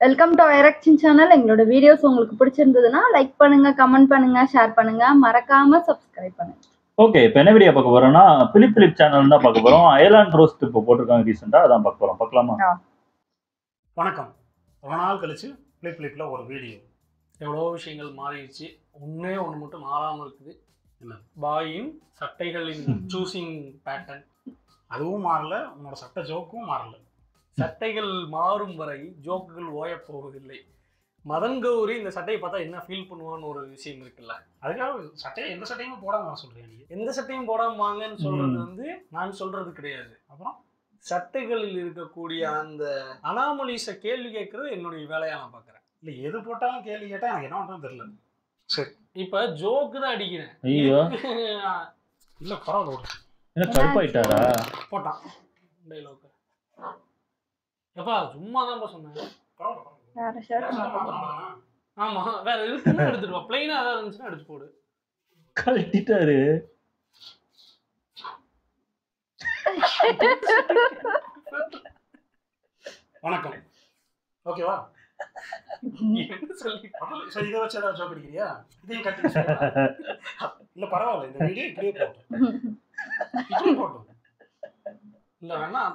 Welcome to ஐரக்ஷன் channel. எங்களோட videos உங்களுக்கு பிடிச்சிருந்ததுன்னா லைக் பண்ணுங்க, கமெண்ட் பண்ணுங்க, ஷேர் பண்ணுங்க, மறக்காம சப்ஸ்கிரைப் பண்ணுங்க. ஓகே, இப்போ என்ன வீடியோ பார்க்க போறோம்னா பிலிப் சேனல் தான் பார்க்க போறோம். அயர்லாந்து ரோஸ்ட் இப்போ போட்டிருக்காங்க ரீசெண்டா, அதான் பார்க்க போறோம். பார்க்கலாமா? வணக்கம். ரொம்ப நாள் கழிச்சு பிலிப்ல ஒரு வீடியோ. எவ்வளோ விஷயங்கள் மாறிடுச்சு. ஒன்று மட்டும் மாறாமல் இருக்குது. என்ன? பாயின் சட்டைகளின் சூசிங் பேட்டர்ன் அதுவும் மாறல, உன்னோட சட்டை ஜோக்கும் மாறல. சட்டைகள் மாறும் வரை ஜோக்குகள் ஓயப் போவதில்லை. மதன் கௌரி இந்த சட்டையை பார்த்தா என்ன ஃபீல் பண்ணுவான்னு ஒரு விஷயம் இருக்குல்ல. அதுக்காக சட்டையை எந்த சட்டையும் போடாம வர சொல்றேன். நீ எந்த சட்டையும் போடாம வாங்கன்னு சொல்றது நான் சொல்றது கிடையாது. அப்புறம் சட்டைகளில் இருக்கக்கூடிய அந்த அனாமலிஸை கேள்வி கேட்கறது என்னுடைய வேலையா நான் பார்க்குறேன். இல்லை, எது போட்டாலும் கேள்வி கேட்டா எனக்கு என்ன பண்றதுன்னு தெரியல. சரி, இப்போ ஜோக்கு தான் அடிக்கிறேன். ஐயோ, இல்ல பரவாயில்ல, என்ன கடுப்பாயிட்டாரா? போட்டான் டைலாக். எப்பா சும்மா தான் சொன்னேன். வேற ஷர்ட் ஆமா, வேற இருக்குன்னு எடுத்துட்டு வா. பிளைனா ஏதாவது இருந்துச்சுன்னா எடுத்து போடு. கழட்டிட்டாரு. வணக்கம். ஓகேவா? என்ன சொல்லி சரி, இதை வச்சு ஏதாவது ஜோக் அடிக்கிறியா? இதையும் கட்டி இல்ல பரவாயில்ல, இந்த வீடியோ இப்படியே போட்டோம். இல்ல வேணா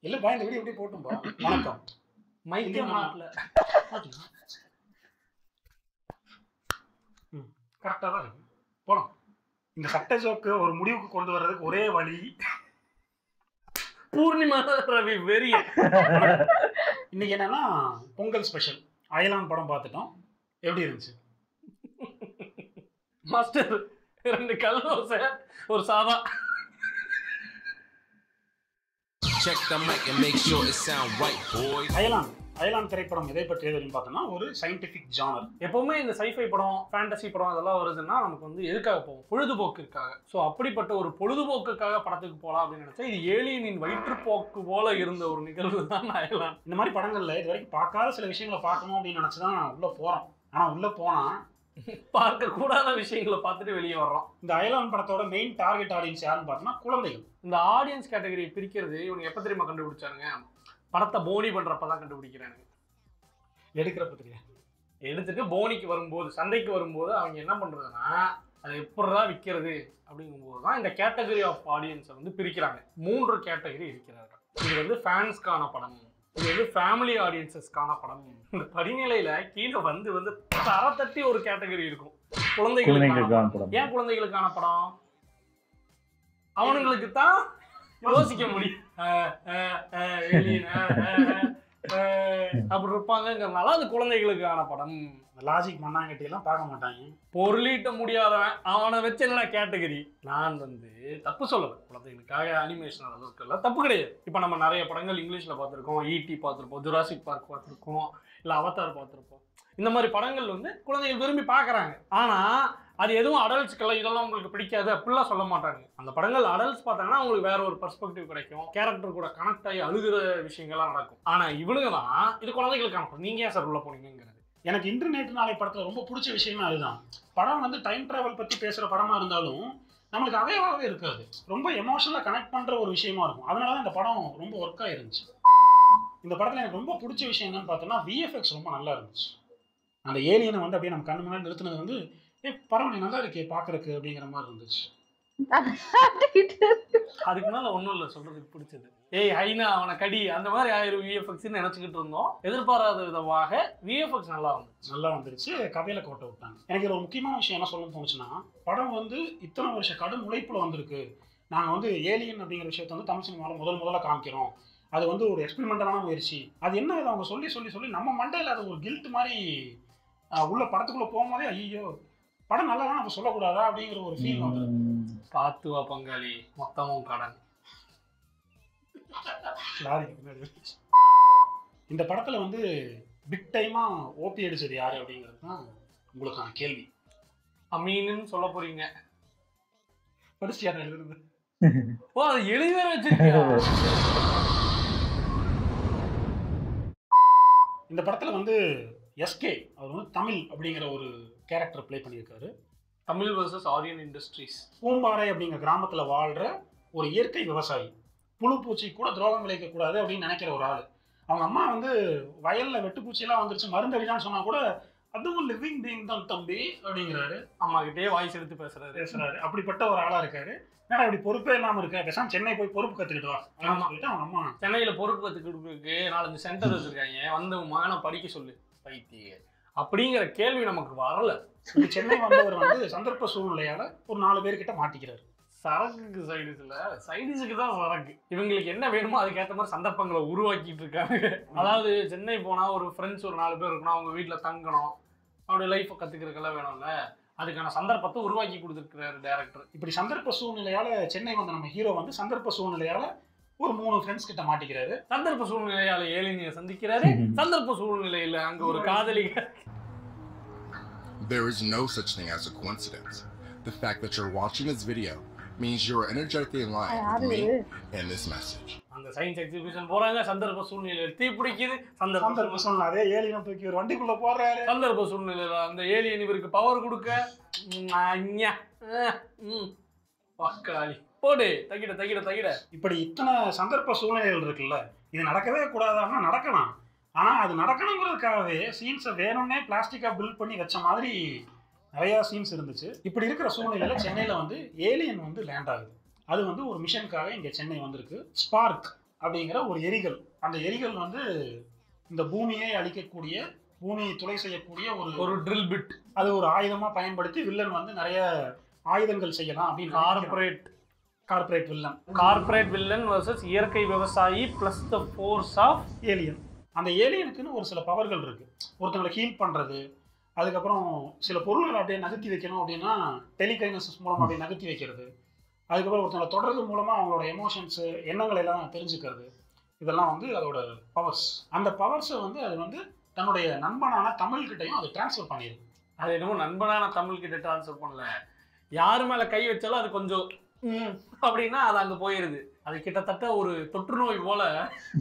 இல்லப்பா, இந்த வீடியோ இப்படியே போட்டும்பா. வணக்கம். மைக்கே மாட்டல. கரெக்டாக தான் இருக்கு. போனோம். இந்த சட்டை ஜோக்கு ஒரு முடிவுக்கு கொண்டு வர்றதுக்கு ஒரே வழி பூர்ணிமா ரவி வெறிய. இன்னைக்கு என்னன்னா பொங்கல் ஸ்பெஷல். அயலான் படம் பார்த்துட்டோம். எப்படி இருந்துச்சு மாஸ்டர்? 2 கல் தோசை, ஒரு சாதா. Check the mic and make sure it sound right, boys. அயலான் திரைப்படம் எதை பற்றியதுன்னு பார்த்தோம்னா ஒரு சயின்டிஃபிக் ஜானர். எப்பவுமே இந்த சைஃபை படம், ஃபேண்டசி படம் இதெல்லாம் வருதுன்னா நமக்கு வந்து எதுக்காக போகும்? பொழுதுபோக்குக்காக. ஸோ அப்படிப்பட்ட ஒரு பொழுதுபோக்குக்காக படத்துக்கு போகலாம் அப்படின்னு நினைச்சா இது ஏலியனின் வயிற்றுப்போக்கு போல இருந்த ஒரு நிகழ்வு தான் அயலான். இந்த மாதிரி படங்கள்ல இது வரைக்கும் பார்க்காத சில விஷயங்களை பார்க்கணும் அப்படின்னு நினைச்சுதான் உள்ள போறோம். ஆனா உள்ள போனா பார்க்க கூடாத விஷயங்களை பார்த்துட்டு வெளியே வர்றோம். இந்த அயலான் படத்தோட மெயின் டார்கெட் ஆடியன்ஸ் யாருன்னு பார்த்தோம்னா குழந்தைகள். இந்த ஆடியன்ஸ் கேட்டகரியை பிரிக்கிறது இவங்க எப்போ தெரியுமா கண்டுபிடிச்சானுங்க? படத்தை போனி பண்றப்ப தான் கண்டுபிடிக்கிறானுங்க. எடுக்கிறப்ப தெரியாது, எடுத்துட்டு போனிக்கு வரும்போது, சந்தைக்கு வரும்போது அவங்க என்ன பண்றதுன்னா அதை எப்படிதான் விற்கிறது அப்படிங்கும்போது தான் இந்த கேட்டகரி ஆஃப் ஆடியன்ஸை வந்து பிரிக்கிறாங்க. 3 கேட்டகரி இருக்கிறார்கள். இது வந்து ஃபேன்ஸ்க்கான படம், இது வந்து ஃபேமிலி ஆடியன்ஸஸ்க்கான படம். இந்த படிநிலையில கீழே வந்து தர தட்டி ஒரு கேட்டகரி இருக்கும், குழந்தைகளுக்கான படம். ஏன் குழந்தைகளுக்கான படம்? அவனுங்களுக்கு தான் யோசிக்க முடியும், அப்படி இருப்பாங்கிறதுனால அது குழந்தைகளுக்கான படம். லாஜிக் மண்ணாங்கட்டி எல்லாம் பார்க்க மாட்டாங்க. பொருளீட்ட முடியாதவன் அவனை வச்சு என்ன கேட்டகரி. நான் வந்து தப்பு சொல்லலை, குழந்தைகளுக்காக அனிமேஷன் அளவுக்கு எல்லாம் தப்பு கிடையாது. இப்போ நம்ம நிறைய படங்கள் இங்கிலீஷில் பார்த்துருக்கோம், ஈடி பார்த்துருப்போம், ஜுராசிக் பார்க் பார்த்துருக்கோம், இல்லை அவதார் பார்த்துருப்போம். இந்த மாதிரி படங்கள் வந்து குழந்தைகள் விரும்பி பார்க்குறாங்க. ஆனால் அது எதுவும் அடல்ட்ஸ்க்கெல்லாம் இதெல்லாம் உங்களுக்கு பிடிக்காது அப்படிலாம் சொல்ல மாட்டாங்க. அந்த படங்கள் அடல்ட்ஸ் பார்த்தாங்கன்னா அவங்களுக்கு வேற ஒரு பெர்ஸ்பெக்டிவ் கிடைக்கும், கேரக்டர் கூட கனெக்ட் ஆகி அழுகிற விஷயங்கள்லாம் நடக்கும். ஆனால் இவனுங்க தான் இது குழந்தைகளுக்கான படம், நீங்கள் ஏன் சார் உள்ள போனீங்கிறது. எனக்கு இன்டர்நெட் நாளை படத்தில் ரொம்ப பிடிச்ச விஷயமே அதுதான். படம் வந்து டைம் ட்ராவல் பற்றி பேசுகிற படமாக இருந்தாலும் நம்மளுக்கு அவையாகவே இருக்காது, ரொம்ப எமோஷனலாக கனெக்ட் பண்ணுற ஒரு விஷயமா இருக்கும். அதனால தான் இந்த படம் ரொம்ப ஒர்க் ஆகிருந்துச்சு. இந்த படத்தில் எனக்கு ரொம்ப பிடிச்ச விஷயம் என்னன்னு பார்த்தோன்னா விஎஃப்எக்ஸ் ரொம்ப நல்லா இருந்துச்சு. அந்த ஏலியனை வந்து அப்படியே நம்ம கண்ணு முன்னாடி நிறுத்தினது வந்து பரவாயில்ல, நல்லா இருக்கே பார்க்கறதுக்கு அப்படிங்கிற மாதிரி இருந்துச்சு. அதுக்கு மேலே ஒன்றும் இல்லை சொல்றதுக்கு பிடிச்சது. ஏய் ஹைனா அவனை கடி அந்த மாதிரி ஆயிரம் விஎஃப்எக்ஸ்ன்னு நினச்சிக்கிட்டு இருந்தோம். எதிர்பாராத விதமாக விஎஃப்எக்ஸ் நல்லா வந்துருச்சு. கதையில கோட்டை விட்டாங்க. எனக்கு ஒரு முக்கியமான விஷயம் என்ன சொல்லணும்னு தோணுச்சுன்னா, படம் வந்து இத்தனை வருஷம் கடும் உழைப்புல வந்திருக்கு. நாங்கள் வந்து ஏலியன் அப்படிங்கிற விஷயத்த வந்து தமிழ் சினிமாவில் முதல்ல காமிக்கிறோம். அது வந்து ஒரு எக்ஸ்பெரிமெண்டலான முயற்சி. அது என்ன இதை அவங்க சொல்லி நம்ம மண்டையில் அது ஒரு கில்ட் மாதிரி உள்ள படத்துக்குள்ள போகும்போதே ஐயோ படம் நல்லா நம்ம சொல்லக்கூடாதா அப்படிங்கிற ஒரு ஃபீல் வந்து. பார்த்துவா பங்காளி, மொத்தமும் கடன். இந்த படத்துல வந்து பிக் டைமா ஓபி அடிச்சது யாரு அப்படிங்கிறது தான் உங்களுக்கான கேள்வி. அமீன்னு சொல்ல போறீங்க. படிச்சு யாரும் எழுதுறது? ஓ, அது எழுதி வேற வச்சிருக்கீங்க. இந்த படத்துல வந்து எஸ்கே அவர் வந்து தமிழ் அப்படிங்கிற ஒரு கேரக்டர் பிளே பண்ணியிருக்காரு. Tamil versus Aryan industries. Poombarai அப்படிங்கிற கிராமத்தில் வாழ்கிற ஒரு இயற்கை விவசாயி, புழு பூச்சி கூட துரோகம் விளைக்கக்கூடாது அப்படின்னு நினைக்கிற ஒரு ஆள். அவங்க அம்மா வந்து வயல்ல வெட்டுப்பூச்சியெல்லாம் வந்துருச்சு மருந்து அடிக்கலாம்னு சொன்னா கூட அதுவும் லிவிங் பீயிங் தான் தம்பி அப்படிங்கிறாரு. அம்மா கிட்டே வாய்ஸ் எடுத்து பேசுறாரு. அப்படிப்பட்ட ஒரு ஆளா இருக்காரு. ஏன்னா இப்படி பொறுப்பே இல்லாம இருக்க, பேசாம சென்னை போய் பொறுப்பு கத்துக்கிட்டு வா அப்படின்னு சொல்லிட்டு அவங்க அம்மா சென்னையில பொறுப்பு கத்துக்கிட்டு 4-5 சென்டர் வச்சிருக்காங்க, வந்து மகனை படிக்க சொல்லு பைத்திய அப்படிங்கிற கேள்வி நமக்கு வரல. சென்னை வந்தவர் வந்து சந்தர்ப்ப சூழ்நிலையால ஒரு 4 பேர்கிட்ட மாட்டிக்கிறாரு. சரக்குக்கு சைடிஸுக்கு தான் சரக்கு. இவங்களுக்கு என்ன வேணுமோ அதுக்கேற்ற மாதிரி சந்தர்ப்பங்களை உருவாக்கிட்டு இருக்காங்க. அதாவது சென்னை போனா ஒரு ஃப்ரெண்ட்ஸ் ஒரு 4 பேர் இருக்கணும், அவங்க வீட்டுல தங்கணும், அவருடைய லைஃப்பை கத்துக்கிறதுக்கெல்லாம் வேணும்ல, அதுக்கான சந்தர்ப்பத்தை உருவாக்கி கொடுத்துருக்கிறாரு டைரக்டர். இப்படி சந்தர்ப்ப சூழ்நிலையால சென்னை வந்த நம்ம ஹீரோ வந்து சந்தர்ப்ப சூழ்நிலையால ஒரு 3 ஃப்ரெண்ட்ஸ் கிட்ட மாட்டிக்கிறாரு. சந்தர்ப்ப சூழ்நிலையால ஏலியனை சந்திக்கிறாரு. சந்தர்ப்ப சூழ்நிலையில அங்க ஒரு காதலி. There is no such thing as a coincidence. The fact that you're watching this video means you're energetically aligned with me and this message. அந்த சயின்ஸ் எக்ஸிபிஷன் போறாங்க, சந்தர்ப்ப சூழ்நிலையில தீ பிடிக்குது. சந்தர்ப்ப சூழ்நிலை அதே ஏலியனை தூக்கி ஒரு வண்டிக்குள்ள போடுறாரு. சந்தர்ப்ப சூழ்நிலையில அந்த ஏலியன் இவருக்கு பவர் கொடுக்க பக்காளி போடு தகிட. இப்படி இத்தனை சந்தர்ப்ப சூழ்நிலைகள் இருக்குல்ல, இது நடக்கவே கூடாதுன்னா நடக்கலாம். ஆனா அது நடக்கணுங்கிறதுக்காகவே சீன்ஸை வேணும்னே பிளாஸ்டிக்கா பில்ட் பண்ணி வச்ச மாதிரி நிறைய சீன்ஸ் இருந்துச்சு. இப்படி இருக்கிற சூழ்நிலையில சென்னையில வந்து ஏலியன் வந்து லேண்ட் ஆகுது. அது வந்து ஒரு மிஷனுக்காக இங்க சென்னை வந்திருக்கு. ஸ்பார்க் அப்படிங்கிற ஒரு எரிகல், அந்த எரிகல் வந்து இந்த பூமியை அழிக்கக்கூடிய, பூமியை துளை செய்யக்கூடிய ஒரு ட்ரில் பிட், அது ஒரு ஆயுதமா பயன்படுத்தி வில்லன் வந்து நிறைய ஆயுதங்கள் செய்யலாம் அப்படின்னு. கார்பரேட் வில்லன் வர்சஸ் இயற்கை விவசாயி plus the force of alien. அந்த ஏலியனுக்குன்னு ஒரு சில பவர்கள் இருக்கு. ஒருத்தங்களை ஹீல் பண்றது, அதுக்கப்புறம் சில பொருள்களை அப்படியே நகர்த்தி வைக்கணும் அப்படின்னா டெலிகைனசிஸ் மூலமா அப்படியே நகர்த்தி வைக்கிறது, அதுக்கப்புறம் ஒருத்தங்களை தொடர்றது மூலமா அவங்களோட எமோஷன்ஸ் எண்ணங்களை எல்லாம் தெரிஞ்சுக்கிறது, இதெல்லாம் வந்து அதோட பவர்ஸ். அந்த பவர்ஸை வந்து அது வந்து தன்னுடைய நண்பனான தமிழ்கிட்டையும் அது டிரான்ஸ்ஃபர் பண்ணிடுது. அது என்னமோ நண்பனான தமிழ்கிட்ட டிரான்ஸ்ஃபர் பண்ணல, யாரு மேல கை வச்சாலும் அது கொஞ்சம் அப்படின்னா அது அங்க போயிருது. அது கிட்டத்தட்ட ஒரு தொற்று நோய் போல,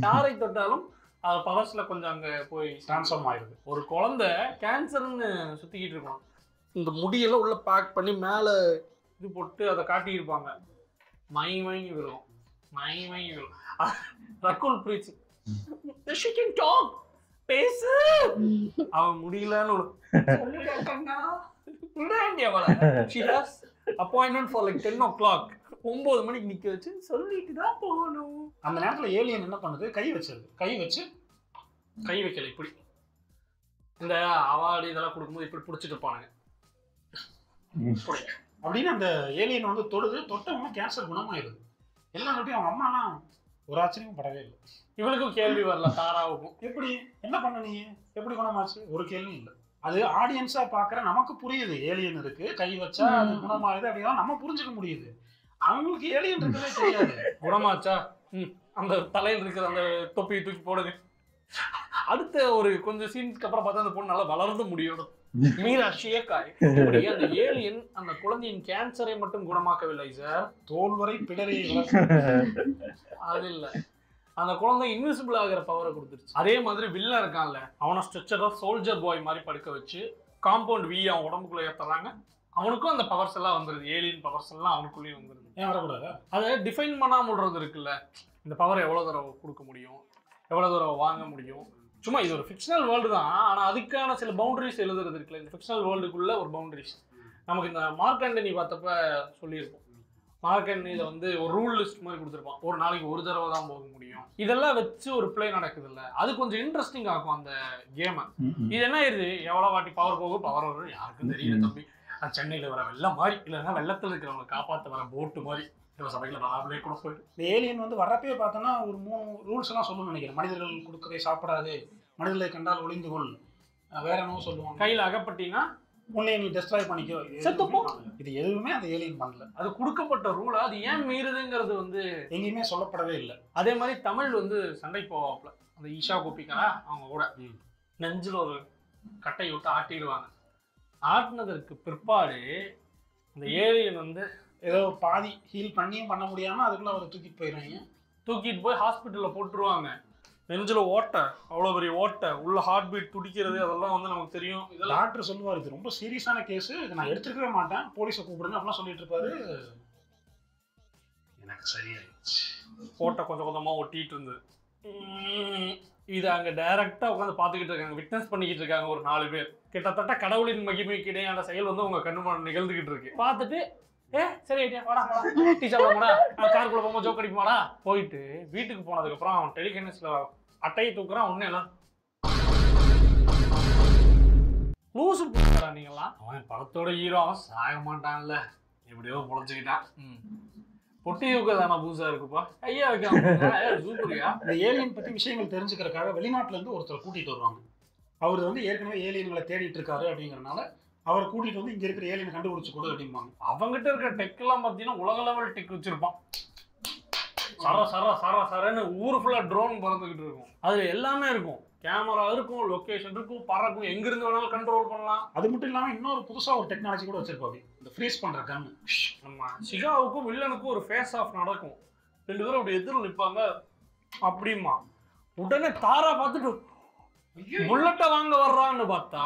யாரை தொட்டாலும் அது பவர்ஸ்ல கொஞ்சம் அங்க போய் டிரான்ஸ்ஃபார்ம் ஆயிடுது. ஒரு குழந்தை கேன்சர்னு சுத்திக்கிட்டு இருக்கோம், இந்த முடியெல்லாம் உள்ள பேக் பண்ணி மேல இது போட்டு அதை காட்டியிருப்பாங்க, மயங்கி விழும். ரகுல் பிரீத் பேசு அவன் முடியலன்னு அப்பாயின்மெண்ட் ஃபார் லைக் 10 o'clock 9 மணிக்கு நிக்க வச்சு சொல்லிட்டு தான் போகணும். அந்த நேரத்துல ஏலியன் என்ன பண்ணுது, கை வைக்கல, இப்படி இந்த அவார்டு இதெல்லாம் கொடுக்கும்போது இப்படி பிடிச்சிட்டு இருப்பானுங்க அப்படின்னு அந்த ஏலியன் வந்து தொட்டவங்க கேன்சர் குணமாயிருது. எல்லாம் சொல்லி அவங்க அம்மாலாம் ஒரு ஆச்சரியமும் படவே இல்லை. இவளுக்கும் கேள்வி வரல, தாராவுக்கும் எப்படி என்ன பண்ண நீ, எப்படி குணமாச்சு, ஒரு கேள்வி இல்லை. அது ஆடியன்ஸா பாக்குற நமக்கு புரியுது, ஏலியன் இருக்கு, கை வச்சா அது குணமாகுது அப்படின்னா நம்ம புரிஞ்சுக்க முடியுது. அவங்களுக்கு ஏலியன் இருக்கிறதே தெரியாது. குணமாச்சா, அந்த தலையில் இருக்கிற அந்த தொப்பியை தூக்கி போடுது. அடுத்த ஒரு கொஞ்சம் சீன்ஸ்க்கு அப்புறம் பார்த்தா அந்த பொண்ணு நல்லா வளர்ந்து முடியும். மீரா ஷேக்காய் அந்த ஏலியன் அந்த குழந்தையின் கேன்சரை மட்டும் குணமாக்கவில்லை சார், தோல் வரை பிடரை அது இல்லை, அந்த குழந்தை இன்விசிபிள் ஆகிற பவரை கொடுத்துருச்சு. அதே மாதிரி வில்லன் இருக்கான்ல, அவனை ஸ்ட்ரெச்சரா சோல்ஜர் பாய் மாதிரி படுக்க வச்சு காம்பவுண்ட் வி அவன் உடம்புக்குள்ள ஏற்றுறாங்க. அவனுக்கும் அந்த பவர்ஸ் எல்லாம் வந்துருது, ஏலியன் பவர்ஸ் எல்லாம் அவனுக்குள்ளேயும் வந்துருது. ஏன் வரக்கூடாது? அதை டிஃபைன் பண்ணாம விடுறது இருக்குல்ல, இந்த பவர் எவ்வளோ தடவை கொடுக்க முடியும், எவ்வளோ தடவை வாங்க முடியும். சும்மா இது ஒரு ஃபிக்ஷனல் வேர்ல்டு தான், ஆனால் அதுக்கான சில பவுண்டரிஸ் எழுதுறது இருக்குல்ல, இந்த ஃபிக்ஷனல் வேர்ல்டுக்குள்ள ஒரு பவுண்டரிஸ். நமக்கு இந்த மார்க் ஆண்டனி பார்த்தப்ப சொல்லியிருப்போம், மார்க் ஆண்டனியில் வந்து ஒரு ரூல் லிஸ்ட் மாதிரி கொடுத்துருப்பான், ஒரு நாளைக்கு ஒரு தடவை தான் போக முடியும். இதெல்லாம் வச்சு ஒரு பிளே நடக்குது இல்லை, அது கொஞ்சம் இன்ட்ரெஸ்டிங் ஆகும் அந்த கேமை. இது என்ன ஆயிடுது, எவ்வளோ வாட்டி பவர் போகும் பவர் வரும் யாருக்கும் தெரியல தம்பி. அது சென்னையில் வர வெள்ளம் மாதிரி, இல்லைன்னா வெள்ளத்தில் இருக்கிறவங்களை காப்பாற்ற வர போட்டு மாதிரி சபையில் வராமலே கூட போயிடும். இந்த ஏலியன் வந்து வர்றப்பே பார்த்தோன்னா ஒரு 3 ரூல்ஸ் எல்லாம் சொல்லணும்னு நினைக்கிறேன். மனிதர்கள் கொடுக்கறதை சாப்பிடாது, மனிதர்களை கண்டால் ஒளிந்து கொள், வேற என்னவோ சொல்லுவாங்க, கையில் அகப்பட்டீங்கன்னா உன்னை நீ டெஸ்ட்ராய் பண்ணிக்கோ, இது எதுவுமே அந்த ஏலியன் பண்ணல. அது கொடுக்கப்பட்ட ரூலா, அது ஏன் மீறுதுங்கிறது வந்து எங்கேயுமே சொல்லப்படவே இல்லை. அதே மாதிரி தமிழ் வந்து சண்டை போவாப்புல, அந்த ஈஷா கோபிக்காரா அவங்க கூட நெஞ்சில் ஒரு கட்டை விட்டு ஆட்டிடுவாங்க. ஆட்டினதற்கு பிற்பாடு இந்த ஏலியன் வந்து ஏதோ பாதி ஹீல் பண்ணியும் பண்ண முடியாம அதுக்குள்ள அவரை தூக்கிட்டு போயிடுவாங்க. தூக்கிட்டு போய் ஹாஸ்பிட்டல்ல போட்டுருவாங்க. நெஞ்சில் ஓட்டை, அவ்வளோ பெரிய ஓட்டை, உள்ள ஹார்ட் பீட் துடிக்கிறது, அதெல்லாம் வந்து நமக்கு தெரியும். இதெல்லாம் டாக்டர் சொல்லுவார், இது ரொம்ப சீரியஸான கேஸ், இதை நான் எடுத்துக்கவே மாட்டேன், போலீஸை கூப்பிடுங்க அப்படிலாம் சொல்லிட்டு இருப்பாரு. எனக்கு சரியாயிடுச்சு. ஓட்டை கொஞ்சம் கொஞ்சமாக ஒட்டிட்டு இருந்தது. இதை அங்கே டைரக்டாக உட்காந்து பார்த்துக்கிட்டு இருக்காங்க, விட்னஸ் பண்ணிக்கிட்டு இருக்காங்க ஒரு 4 பேர். கிட்டத்தட்ட கடவுளின் மகிமைக்கு இடையான செயல் வந்து உங்க கண்ணு முன்னாடி நிகழ்ந்துகிட்டு இருக்கு. பார்த்துட்டு சரி ஐடியா வாடா டீ சாப்பிடமாடா, காருக்குள்ள போகும்போது ஜோக் அடிக்குமாடா. போயிட்டு வீட்டுக்கு போனதுக்கப்புறம் அவன் டெலிகனிஸ்ல அட்டையை தூக்குறான். ஒன்றும் எல்லாம் லூசு போடா நீங்களாம். அவன் படத்தோட ஹீரோ சாக மாட்டான்ல, எப்படியோ பொழைச்சிக்கிட்டான். பொட்டி தானே புதுசா இருக்குப்பா ஐயா சூப்பரியா. இந்த ஏலியன் பத்தி விஷயங்கள் தெரிஞ்சுக்கிறதுக்காக வெளிநாட்டுல இருந்து ஒருத்தர் கூட்டிட்டு வருவாங்க. அவர் வந்து ஏற்கனவே ஏலியன்களை தேடிட்டு இருக்காரு அப்படிங்கறதுனால அவரை கூட்டிட்டு வந்து இங்க இருக்கிற ஏலியனை கண்டுபிடிச்சு கொடு அப்படிம்பாங்க. அவங்ககிட்ட இருக்கிற டெக் எல்லாம் பாத்தீங்கன்னா உலக லெவல் டெக் வச்சிருப்பான். சரன்னு ஊர் ஃபுல்லா ட்ரோன் பறந்துகிட்டு இருக்கும். அதுல எல்லாமே இருக்கும், கேமரா இருக்கும், லொகேஷன் இருக்கும், பறக்கும், எங்க இருந்து வேணாலும் கண்ட்ரோல் பண்ணலாம். அது மட்டும் இல்லாம இன்னொரு புதுசா ஒரு டெக்னாலஜி கூட வச்சிருப்பாங்க, இந்த ஃப்ரீஸ் பண்ற கன். நம்ம சிகாவுக்கும் வில்லனுக்கும் ஒரு ஃபேஸ் ஆஃப் நடக்கும். 2 பேரும் அப்படி எதிரில் நிற்பாங்க. அப்படிமா உடனே தாரா பார்த்துட்டு புல்லட்டை வாங்க வர்றான்னு பார்த்தா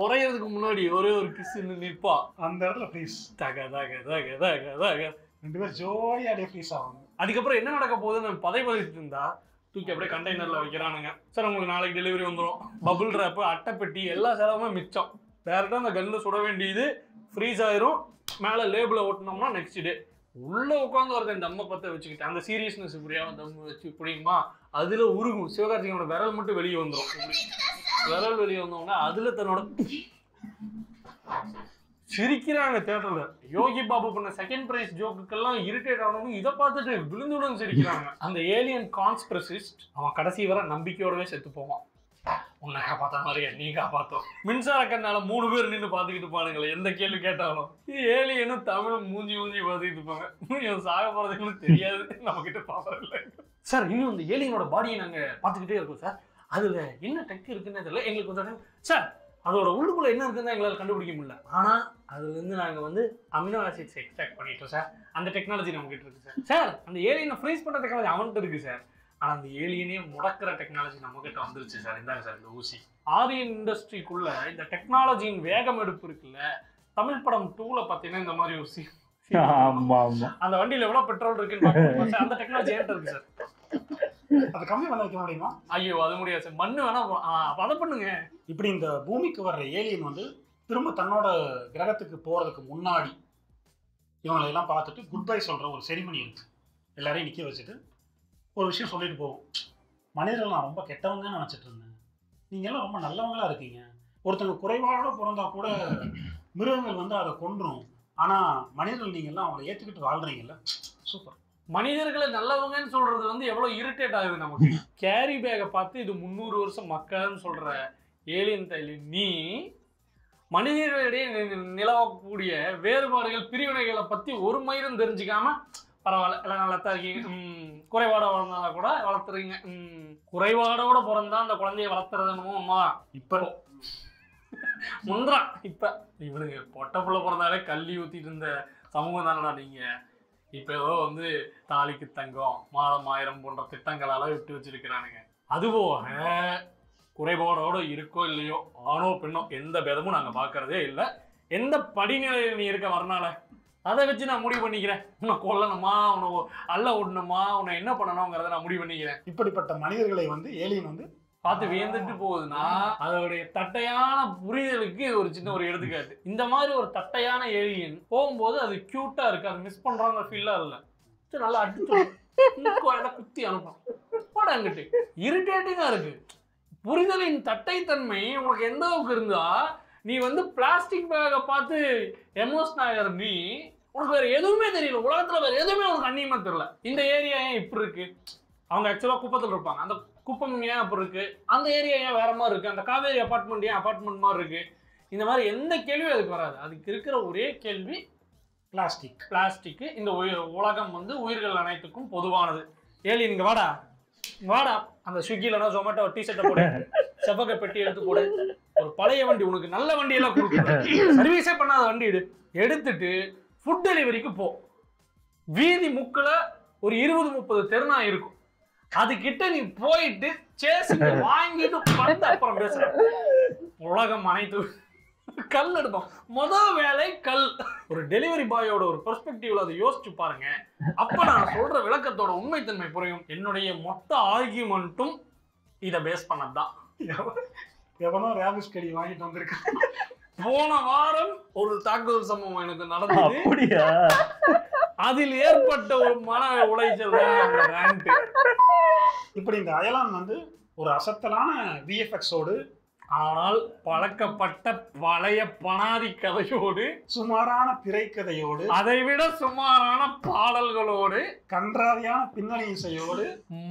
உரையறதுக்கு முன்னாடி ஒரே ஒரு கிஸ் நிற்பா. அந்த இடத்துல ஃப்ரீஸ் தக தக தக தக தக 2 பேர் ஜோடியா அப்படியே ஃப்ரீஸ் ஆவாங்க. அதுக்கப்புறம் என்ன நடக்க போகுதுன்னு பதைபதிட்டு இருந்தா தூக்கி அப்படியே கண்டெய்னர்ல வைக்கிறானுங்க. சார் உங்களுக்கு நாளைக்கு டெலிவரி வந்துடும். பபுள் ரேப்பு, அட்டைப்பெட்டி, எல்லா செலவுமே மிச்சம். டேரக்டா அந்த கன்ல சுட வேண்டியது ஃப்ரீஸ் ஆயிரும். மேல லேபிள ஓட்டினோம்னா நெக்ஸ்ட் டே உள்ள உட்காந்து ஒருத்தன் தம்மை பத்த வச்சுக்கிட்டு அந்த சீரியஸ்னஸ் இப்படியா தம்மு வச்சு புரியுமா அதுல உருகும். சிவகார்த்திகனோட விரல் மட்டும் வெளியே வந்துடும். விரல் வெளியே வந்தோம்னா அதுல தன்னோட சிரிக்கிறாங்க தியேட்டர்ல. யோகி பாபு பண்ண செகண்ட் பிரைஸ் ஜோக்குக்கெல்லாம் இரிட்டேட் ஆனவங்க இதை பார்த்துட்டு விழுந்துடன் சிரிக்கிறாங்க. அந்த ஏலியன் கான்ஸ்பிரசிஸ்ட் அவன் கடைசி வரை நம்பிக்கையோடவே செத்து போவான். உன்னை காப்பாத்த மாதிரியா நீ காப்பாத்தோம். மின்சார கண்ணால 3 பேர் நின்று பார்த்துக்கிட்டு பாருங்களேன், எந்த கேள்வி கேட்டாலும். ஏலியனும் தமிழும் மூஞ்சி பார்த்துக்கிட்டு இருப்பாங்க. சாக போறதுக்குன்னு தெரியாது, நம்ம கிட்ட பவர் இல்லை. சார் இன்னும் இந்த ஏலியனோட பாடியை நாங்க பார்த்துக்கிட்டே இருக்கோம் சார். அதுல என்ன டெக் இருக்குன்னு தெரியல எங்களுக்கு வந்து. சார் அதோட உள்ளுக்குள்ள என்ன இருக்குன்னு எங்களால் கண்டுபிடிக்க முடியல. ஆனா அதுல இருந்து நாங்க வந்து அமினோ ஆசிட்ஸ் எக்ஸ்ட்ராக்ட் பண்ணிட்டோம் சார். அந்த டெக்னாலஜி நம்ம கிட்ட இருக்கு சார். சார் அந்த ஏலியனை ஃப்ரீஸ் பண்ற டெக்னாலஜி அவன்கிட்ட இருக்கு சார். ஆனா அந்த ஏலியனே முடக்கிற டெக்னாலஜி நம்ம கிட்ட வந்துருச்சு சார். இந்தாங்க சார் இந்த ஊசி. ஆரியன் இண்டஸ்ட்ரிக்குள்ள இந்த டெக்னாலஜியின் வேகம் எடுப்பு இருக்குல்ல. தமிழ் படம் 2ல பாத்தீங்கன்னா இந்த மாதிரி ஒரு அந்த வண்டியில எவ்வளவு பெட்ரோல் இருக்குன்னு அந்த டெக்னாலஜி ஏன்ட்ட இருக்கு சார். அதை கம்மி பண்ண வைக்க முடியுமா? ஐயோ அது முடியாது சார். மண்ணு வேணா அதை பண்ணுங்க. இப்படி இந்த பூமிக்கு வர்ற ஏலியன் வந்து திரும்ப தன்னோட கிரகத்துக்கு போறதுக்கு முன்னாடி இவங்களை எல்லாம் பார்த்துட்டு குட் பை சொல்ற ஒரு செரிமனி இருக்கு. எல்லாரையும் நிக்க வச்சுட்டு ஒரு விஷயம் சொல்லிட்டு போவோம். மனிதர்கள் நான் ரொம்ப கெட்டவங்கன்னு நினைச்சிட்டு இருந்தேன், நீங்க எல்லாம் ரொம்ப நல்லவங்களா இருக்கீங்க. ஒருத்தங்க குறைபாடோட பிறந்தா கூட மிருகங்கள் வந்து அதை கொன்றும். ஆனா மனிதர்கள் நீங்க எல்லாம் அவங்களை ஏற்றுக்கிட்டு வாழ்றீங்கல்ல, சூப்பர். மனிதர்களை நல்லவங்கன்னு சொல்றது வந்து எவ்வளவு இரிட்டேட் ஆகுது நமக்கு. கேரி பேக்கை பார்த்து இது 300 வருஷம் மக்கள்னு சொல்ற ஏலியன் தைலி நீ மனிதர்களிடையே நிலவக்கூடிய வேறுபாடுகள் பிரிவினைகளை பத்தி ஒரு மயிரும் தெரிஞ்சுக்காம பரவாயில்ல எல்லாம் நல்லா தான் இருக்கீங்க, குறைபாட வளர்ந்தா கூட வளர்த்துறீங்க, குறைபாடோட பிறந்தா அந்த குழந்தைய வளர்த்துறதுன்னு உண்மைதான். இப்போ முந்திரான் இப்ப இவனுங்க பொட்ட புள்ள பிறந்தாலே கல்வி ஊத்திட்டு இருந்த சமூகம் தானடா நீங்க. இப்போ ஏதோ வந்து தாலிக்கு தங்கம், மாதம் 1000 போன்ற திட்டங்களால விட்டு வச்சிருக்கிறானுங்க. அதுபோக குறைபாடோட இருக்கோ இல்லையோ ஆணோ பெண்ணோ எந்த பேதமும் நாங்க பாக்குறதே இல்லை. எந்த படிநிலையில் நீ இருக்க வரனால அதை வச்சு நான் முடிவு பண்ணிக்கிறேன். உன்னை கொல்லணுமா, உன்னை அல்ல விடணுமா, உன்னை என்ன பண்ணணுங்கிறத நான் முடிவு பண்ணிக்கிறேன். இப்படிப்பட்ட மனிதர்களை வந்து ஏலியன் வந்து பார்த்து வியந்துட்டு போகுதுன்னா அதோடைய தட்டையான புரிதலுக்கு ஒரு சின்ன ஒரு எடுத்துக்காட்டு. இந்த மாதிரி ஒரு தட்டையான ஏலியன் போகும்போது அது கியூட்டா இருக்கு, அது மிஸ் பண்றாங்க ஃபீலா இல்லை. நல்லா அடிச்சு குத்தி அனுப்பணும் அங்கிட்டு இரிட்டேட்டிங்கா இருக்கு. புரிதலின் தட்டைத்தன்மை உனக்கு எந்த அளவுக்கு இருந்தா நீ வந்து பிளாஸ்டிக் பேக்கை பார்த்து எமோஷன் ஆகிற நீ உனக்கு வேற எதுவுமே தெரியல. உலகத்துல வேற எதுவுமே உனக்கு அந்நியமா தெரியல. இந்த ஏரியா ஏன் இப்படி இருக்கு, அவங்க ஆக்சுவலா குப்பத்தில் இருப்பாங்க, அந்த குப்பம் ஏன் அப்படி இருக்கு, அந்த ஏரியா ஏன் வேற மாதிரி இருக்கு, அந்த காவேரி அபார்ட்மெண்ட் ஏன் அபார்ட்மெண்ட் மாதிரி இருக்கு, இந்த மாதிரி எந்த கேள்வியும் அதுக்கு வராது. அதுக்கு இருக்கிற ஒரே கேள்வி பிளாஸ்டிக். இந்த உலகம் வந்து உயிர்கள் அனைத்துக்கும் பொதுவானது. ஏலியன் இங்க வாடா வாடா, அந்த ஸ்விக்கிலனா ஜொமேட்டோ டிஷர்ட்டை போடு, செவ்வக பெட்டி எடுத்து போடு, ஒரு பழைய வண்டி உனக்கு நல்ல வண்டியெல்லாம் கொடுக்கும், சர்வீஸே பண்ணாத வண்டி எடுத்துட்டு ஃபுட் டெலிவரிக்கு போ. வீதி முக்கில் ஒரு 20-30 தெருநா இருக்கும், அது கிட்ட நீ போயிட்டு சேசிங்க வாங்கிட்டு வந்து அப்புறம் பேசுற. உலகம் அனைத்து கல் எடுப்போம். முதல் வேலை கல். ஒரு டெலிவரி பாயோட ஒரு பெர்ஸ்பெக்டிவ்ல அதை யோசிச்சு பாருங்க. அப்ப நான் சொல்ற விளக்கத்தோட உண்மைத்தன்மை புரியும். என்னுடைய மொத்த ஆர்கியூமெண்ட்டும் இதை பேஸ் பண்ணதுதான். எவனோ ரேபிஸ் கடி வாங்கிட்டு வந்திருக்கான். போன வாரம் ஒரு தாக்குதல் சம்பவம் எனக்கு நடந்தது. அப்படியா? அதில் ஏற்பட்ட ஒரு மன உளைச்சல் தான் அந்த ரேண்ட். இப்படி இந்த அயலான் வந்து ஒரு அசத்தலான விஎஃப்எக்ஸோடு, ஆனால் பழக்கப்பட்ட பழைய பனாதி கதையோடு, சுமாரான திரைக்கதையோடு, அதைவிட சுமாரான பாடல்களோடு, கன்றாவியான பின்னணி இசையோடு,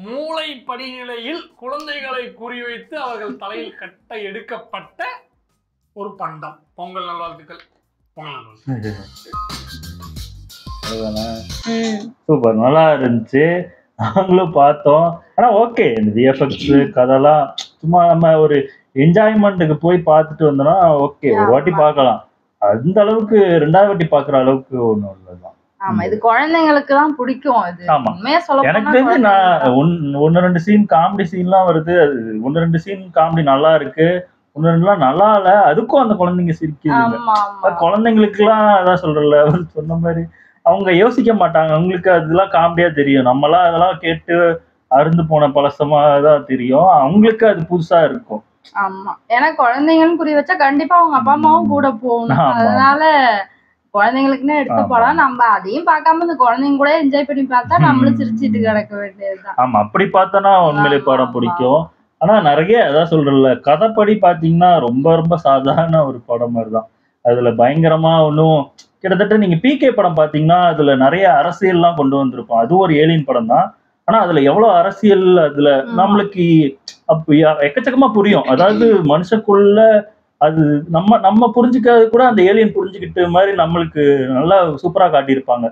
மூளை படிநிலையில் குழந்தைகளை குறிவைத்து அவர்கள் தலையில் கட்ட எடுக்கப்பட்ட ஒரு பண்டம். பொங்கல் நல்வாழ்த்துக்கள். பொங்கல் நல்வாழ்த்துக்கள். சூப்பர், நல்லா இருந்துச்சு. நாங்களும் பார்த்தோம். ஆனா ஓகே, இந்த விஎஃப்எக்ஸ் கதைலாம் சும்மா நம்ம ஒரு என்ஜாய்மெண்ட்டுக்கு போய் பார்த்துட்டு வந்தோம்னா ஓகே, ஒரு வாட்டி பார்க்கலாம். அந்த அளவுக்கு 2வது வாட்டி பாக்குற அளவுக்கு ஒண்ணும் இல்லதான். ஆமா, இது குழந்தைங்களுக்கு தான் பிடிக்கும். இது ஆமா, உண்மையா சொல்ல எனக்கு தெரிஞ்சு நான் ஒன்னு 2 சீன் காமெடி சீன்லாம் வருது. அது 1 2 சீன் காமெடி நல்லா இருக்கு, 1 2லாம் நல்லா இல்ல. அதுக்கும் அந்த குழந்தைங்க சிரிக்குது. குழந்தைங்களுக்கு எல்லாம் அதான் சொல்றல, சொன்ன மாதிரி அவங்க யோசிக்க மாட்டாங்க. அவங்களுக்கு அதெல்லாம் காமெடியா தெரியும். நம்மளாம் அதெல்லாம் கேட்டு அருந்து போன பழசமா தான் தெரியும். அவங்களுக்கு அது புதுசா இருக்கும். ஆமா, ஏன்னா குழந்தைங்கன்னு குறி வச்சா கண்டிப்பா அவங்க அப்பா அம்மாவும் கூட போகணும். அதனால குழந்தைங்களுக்குன்னு எடுத்து போலாம். நம்ம அதையும் பார்க்காம இந்த குழந்தைங்க கூட என்ஜாய் பண்ணி பார்த்தா நம்மளும் சிரிச்சிட்டு கிடக்க வேண்டியதுதான். ஆமா, அப்படி பார்த்தோன்னா உண்மையிலே படம் பிடிக்கும். ஆனா நிறைய அதான் சொல்றல, கதைப்படி பாத்தீங்கன்னா ரொம்ப ரொம்ப சாதாரண ஒரு படம் மாதிரிதான். அதுல பயங்கரமா ஒன்றும் கிட்டத்தட்ட நீங்க பிகே படம் பாத்தீங்கன்னா அதுல நிறைய அரசியல்லாம் கொண்டு வந்திருப்போம். அது ஒரு ஏலியன் படம் தான். ஆனா அதுல எவ்வளவு அரசியல் அதுல நம்மளுக்கு எக்கச்சக்கமா புரியும். அதாவது மனுஷக்குள்ள அது நம்ம புரிஞ்சுக்கிறது கூட அந்த ஏலியன் புரிஞ்சுக்கிட்ட மாதிரி நம்மளுக்கு நல்லா சூப்பரா காட்டியிருப்பாங்க.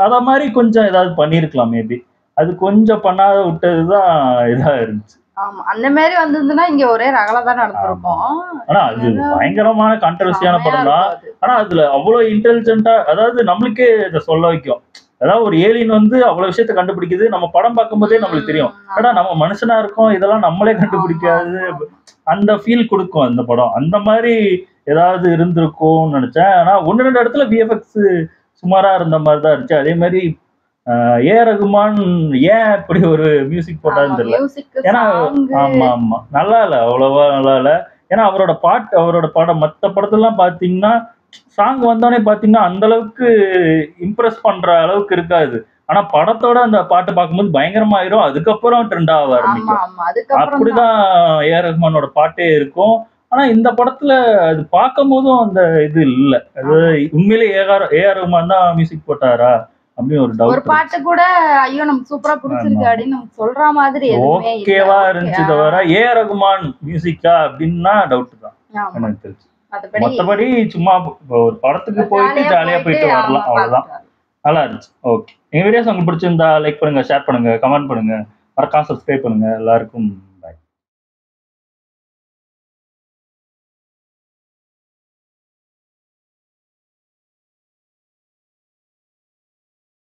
அத மாதிரி கொஞ்சம் ஏதாவது பண்ணிருக்கலாம் மேபி. அது கொஞ்சம் பண்ணாத விட்டதுதான் இதா இருந்துச்சு. ஆமா, அந்த மாதிரி வந்திருந்தா இங்க ஒரே ரகல தான் நடந்திருக்கும். ஆனா அது பயங்கரமான கான்ட்ரவர்சியான படம் தான். ஆனா அதுல அவ்வளவு இன்டெலிஜென்ட்டா, அதாவது நம்மளுக்கே இதை சொல்ல வைக்கும். அதாவது ஒரு ஏலியன் வந்து அவ்வளவு விஷயத்த கண்டுபிடிக்குது. நம்ம படம் பார்க்கும் போதே நம்மளுக்கு தெரியும், ஏன்னா நம்ம மனுஷனா இருக்கோம், இதெல்லாம் நம்மளே கண்டுபிடிக்காது. அந்த ஃபீல் கொடுக்கும் அந்த படம். அந்த மாதிரி ஏதாவது இருந்திருக்கும்னு நினைச்சேன். ஆனா 1 2 இடத்துல விஎஃப்எக்ஸ் சுமாரா இருந்த மாதிரி தான் இருந்துச்சு. அதே மாதிரி ஏ ரகுமான் ஏன் இப்படி ஒரு மியூசிக் போட்டான்னு தெரியல. ஏன்னா ஆமா நல்லா இல்ல, அவ்வளவா நல்லா இல்ல. ஏன்னா அவரோட படம் மற்ற படத்தெல்லாம் பாத்தீங்கன்னா சாங் வந்தோடனே பாத்தீங்கன்னா அந்த அளவுக்கு இம்ப்ரெஸ் பண்ற அளவுக்கு இருக்காது. ஆனா படத்தோட அந்த பாட்டு பார்க்கும்போது பயங்கரமாயிரும். அதுக்கப்புறம் ட்ரெண்ட் ஆக ஆரம்பிக்கும். அப்படிதான் ஏ ரகுமானோட பாட்டே இருக்கும். ஆனா இந்த படத்துல அது பார்க்கும் போதும் அந்த இது இல்ல. அது உண்மையிலே ஏ ரகுமான் தான் மியூசிக் போட்டாரா அப்படின்னு ஒரு டவுட். ஒரு பாட்டு கூட ஐயோ நமக்கு சூப்பரா பிடிச்சிருக்கு அப்படின்னு நமக்கு சொல்ற மாதிரி ஓகேவா இருந்துச்சு. தவிர ஏ ரகுமான் மியூசிக்கா அப்படின்னா டவுட் தான் எனக்கு தெரிஞ்சு. மற்றபடி சும்மா ஒரு படத்துக்கு போயிட்டு ஜாலியா போயிட்டு வரலாம், அவ்வளவுதான். நல்லா இருந்துச்சு. ஓகே, எங்க வீடியோஸ் உங்களுக்கு பிடிச்சிருந்தா லைக் பண்ணுங்க, ஷேர் பண்ணுங்க, கமெண்ட் பண்ணுங்க, மறக்காம சப்ஸ்கிரைப் பண்ணுங்க. எல்லாருக்கும்